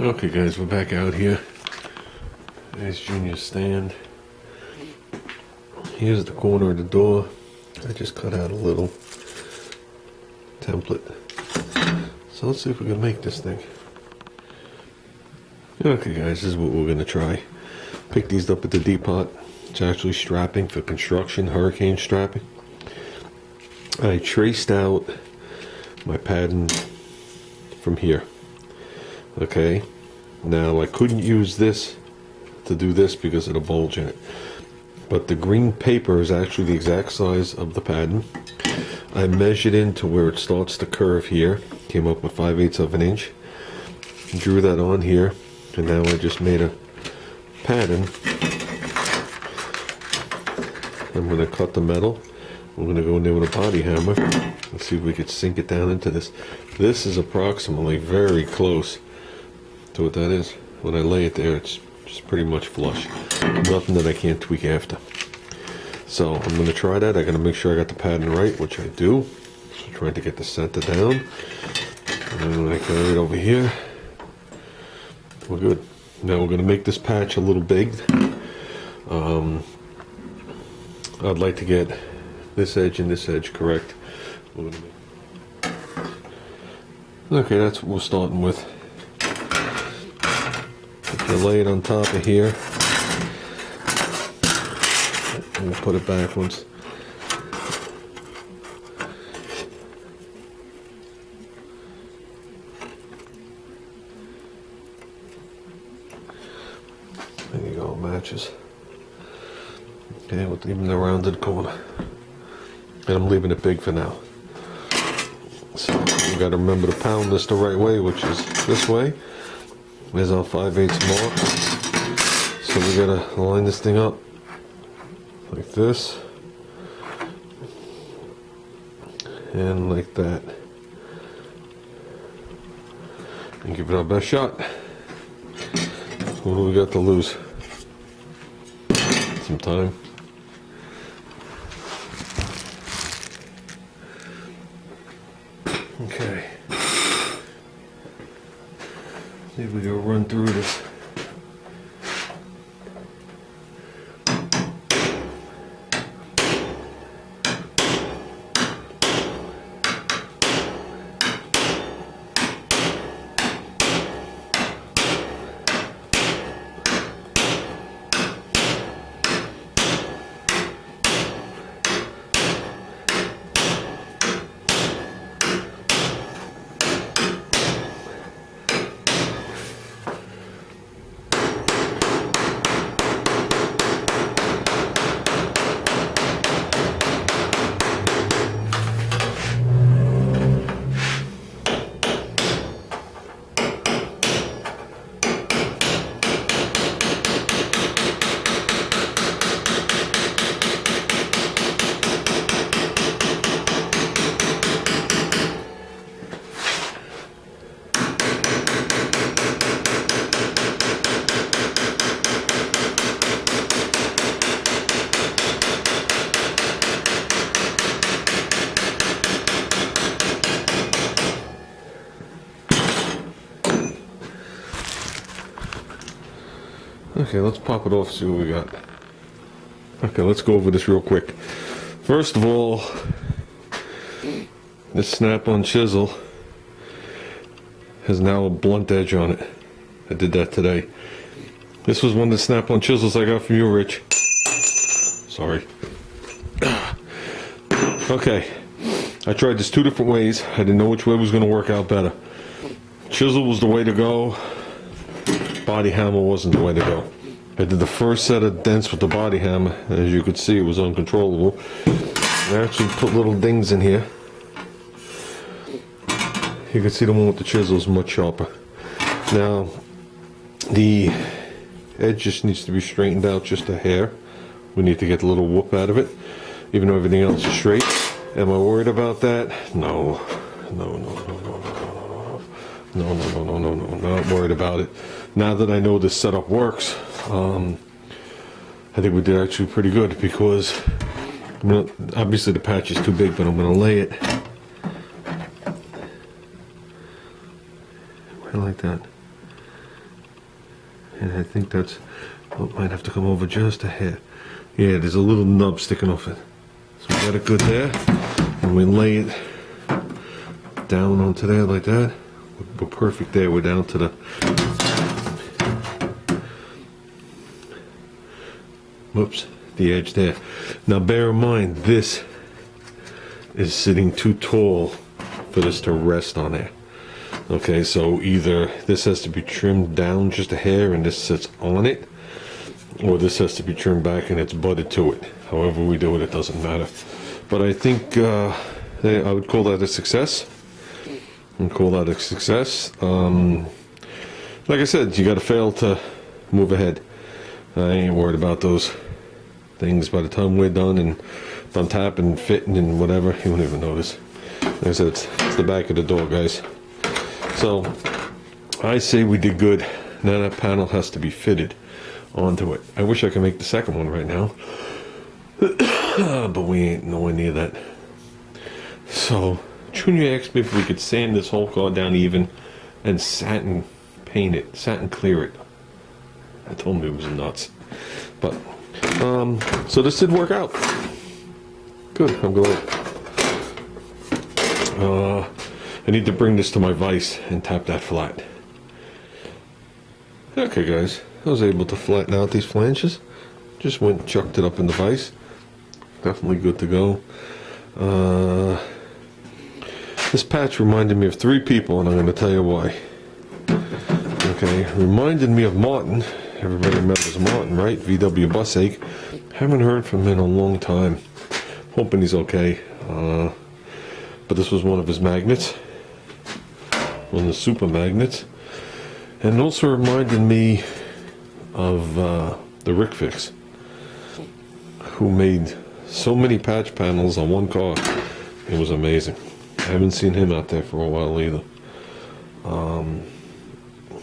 Okay guys, we're back out here. There's Junior's stand. Here's the corner of the door. I just cut out a little template. So let's see if we can make this thing. Okay guys, this is what we're gonna try. Pick these up at the depot. It's actually strapping for construction, hurricane strapping. I traced out my pattern from here. Okay, now I couldn't use this to do this because of the bulge in it, but the green paper is actually the exact size of the pattern. I measured into where it starts to curve here, came up with 5/8 of an inch, drew that on here, and now I just made a pattern. I'm going to cut the metal. We're going to go in there with a body hammer and see if we could sink it down into this. This is approximately very close to what that is. When I lay it there, it's just pretty much flush. Nothing that I can't tweak after. So I'm going to try that. I got to make sure I got the pattern right, which I do. So trying to get the center down. And then when I carry it over here, we're good. Now we're going to make this patch a little big. I'd like to get this edge and this edge correct. Okay, that's what we're starting with. If you lay it on top of here, and we'll put it backwards. There you go, matches. Okay, with even the rounded corner. And I'm leaving it big for now. So we got to remember to pound this the right way, which is this way. There's our 5/8 mark. So we got to line this thing up like this and like that, and give it our best shot. What do we got to lose? Some time. Okay. See if we can run through this. Okay, let's pop it off, see what we got. Okay, let's go over this real quick. First of all, this snap-on chisel has now a blunt edge on it. I did that today. This was one of the snap-on chisels I got from you, Rich. Sorry. Okay, I tried this 2 different ways. I didn't know which way was going to work out better. Chisel was the way to go. Body hammer wasn't the way to go. I did the first set of dents with the body hammer. As you could see, it was uncontrollable. I actually put little dings in here. You can see the one with the chisel is much sharper. Now, the edge just needs to be straightened out just a hair. We need to get a little whoop out of it, even though everything else is straight. Am I worried about that? No. No, not worried about it. Now that I know this setup works, I think we did actually pretty good, because obviously the patch is too big, but I'm going to lay it right like that. and I think that's, oh, might have to come over just a hair. Yeah, there's a little nub sticking off it. So we got it good there, and we lay it down onto there like that. We're perfect there. We're down to the the edge there. Now bear in mind, this is sitting too tall for this to rest on there. Okay, so either this has to be trimmed down just a hair and this sits on it, or this has to be trimmed back and it's butted to it. However we do it, it doesn't matter. But I think I would call that a success. Like I said, you got to fail to move ahead. I ain't worried about those things. By the time we're done and done tapping, fitting, and whatever, you won't even notice. Like I said, it's the back of the door, guys. So I say we did good. Now that panel has to be fitted onto it. I wish I could make the second one right now, but we ain't nowhere near that. So Junior asked me if we could sand this whole car down even and satin paint it, satin clear it. I told him it was nuts. But, so this did work out. Good, I'm glad. I need to bring this to my vise and tap that flat. Okay guys, I was able to flatten out these flanges. Just went and chucked it up in the vise. Definitely good to go. This patch reminded me of 3 people, and I'm going to tell you why. Okay, reminded me of Martin. Everybody remembers Martin, right? VW Busake. Haven't heard from him in a long time. Hoping he's okay. But this was one of his magnets. One of the super magnets. And it also reminded me of the Rick Fix, who made so many patch panels on one car. It was amazing. I haven't seen him out there for a while either.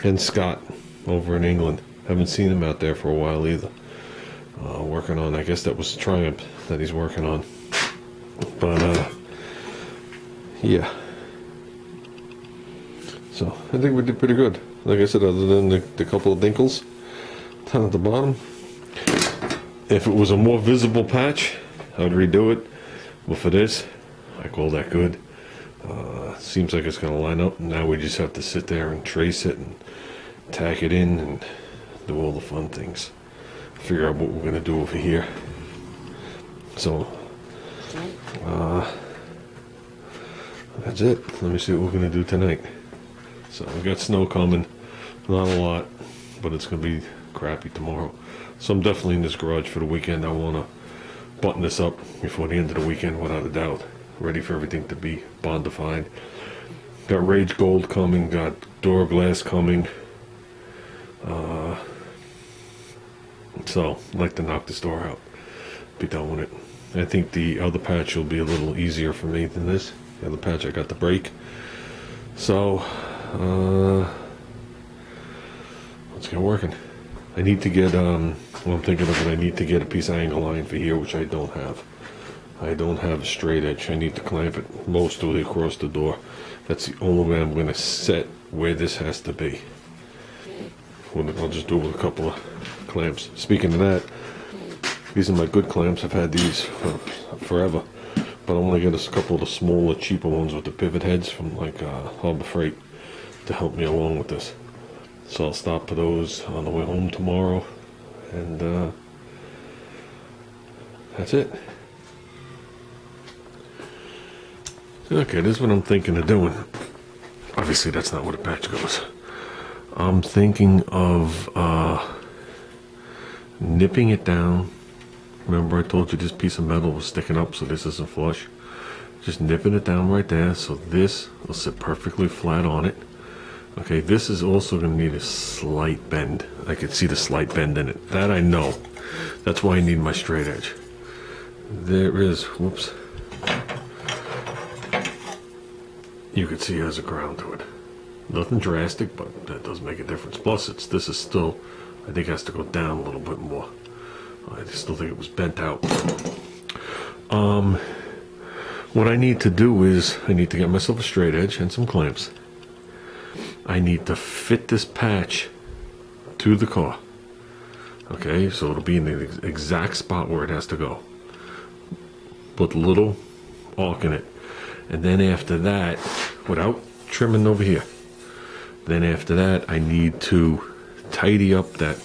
And Scott over in England. Haven't seen him out there for a while either. Working on, I guess that was Triumph that he's working on. But, yeah. So, I think we did pretty good. Like I said, other than the couple of dinkles down at the bottom. If it was a more visible patch, I would redo it. But for this, I call that good. Seems like it's going to line up. Now we just have to sit there and trace it and tack it in and do all the fun things. Figure out what we're going to do over here. So, that's it. Let me see what we're going to do tonight. So we got snow coming. Not a lot, but it's going to be crappy tomorrow. So I'm definitely in this garage for the weekend. I want to button this up before the end of the weekend, without a doubt. Ready for everything to be bondified. Got Rage Gold coming, got door glass coming. So I'd like to knock this door out. Be done with it. I think the other patch will be a little easier for me than this. The other patch I got the brake. So let's get working. I need to get well, I'm thinking of it, I need to get a piece of angle line for here, which I don't have. I don't have a straight edge. I need to clamp it mostly across the door. That's the only way I'm going to set where this has to be. I'll just do it with a couple of clamps. Speaking of that, these are my good clamps. I've had these for forever, but I want to get a couple of the smaller, cheaper ones with the pivot heads from like Harbor Freight to help me along with this. So I'll stop for those on the way home tomorrow, and that's it. Okay, this is what I'm thinking of doing. Obviously, that's not where the patch goes. I'm thinking of nipping it down. Remember I told you this piece of metal was sticking up, so this isn't flush. Just nipping it down right there, so this will sit perfectly flat on it. Okay, this is also going to need a slight bend. I could see the slight bend in it. That I know. That's why I need my straight edge. There is, whoops. You can see it has a ground to it. Nothing drastic, but that does make a difference. Plus, this is still, I think, has to go down a little bit more. I still think it was bent out. What I need to do is, I need to get myself a straight edge and some clamps. I need to fit this patch to the car. Okay, so it'll be in the exact spot where it has to go. Put a little arc in it. And then after that, without trimming over here, then after that, I need to tidy up that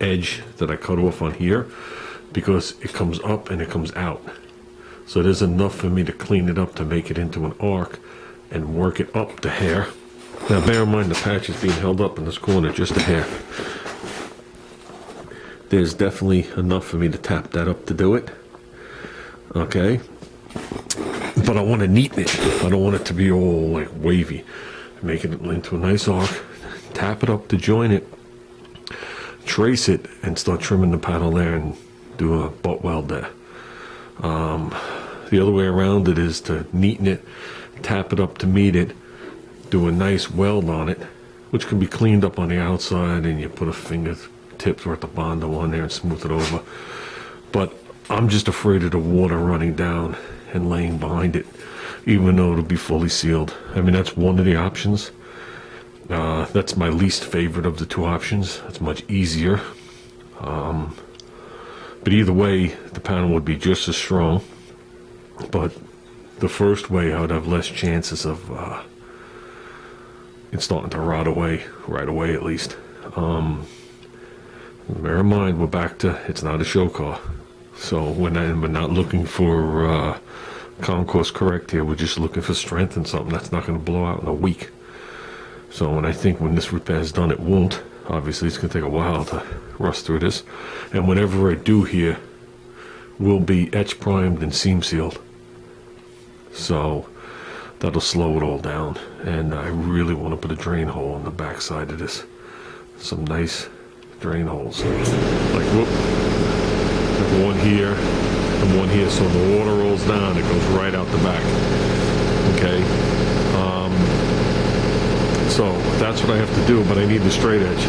edge that I cut off on here, because it comes up and it comes out. So there's enough for me to clean it up to make it into an arc and work it up the hair. Now bear in mind the patch is being held up in this corner just a hair. There's definitely enough for me to tap that up to do it. Okay. But I want to neaten it. I don't want it to be all like wavy. Make it into a nice arc. Tap it up to join it. Trace it and start trimming the panel there and do a butt weld there. The other way around it is to neaten it, tap it up to meet it, do a nice weld on it, which can be cleaned up on the outside, and you put a fingertips worth of Bondo on there and smooth it over. But I'm just afraid of the water running down and laying behind it, even though it'll be fully sealed. I mean, that's one of the options. That's my least favorite of the two options. It's much easier. But either way, the panel would be just as strong. But the first way, I would have less chances of it starting to rot away, right away at least. Bear in mind, we're back to, it's not a show car. So we're not looking for concourse correct here. We're just looking for strength and something that's not going to blow out in a week. So, and I think when this repair is done, it won't. Obviously, it's going to take a while to rust through this. And whatever I do here will be etch primed and seam sealed. So that'll slow it all down. And I really want to put a drain hole on the back side of this. Some nice drain holes. Like, whoop. Like one here and one here. So the water rolls down, it goes right out the back. Okay. So that's what I have to do, but I need the straight edge.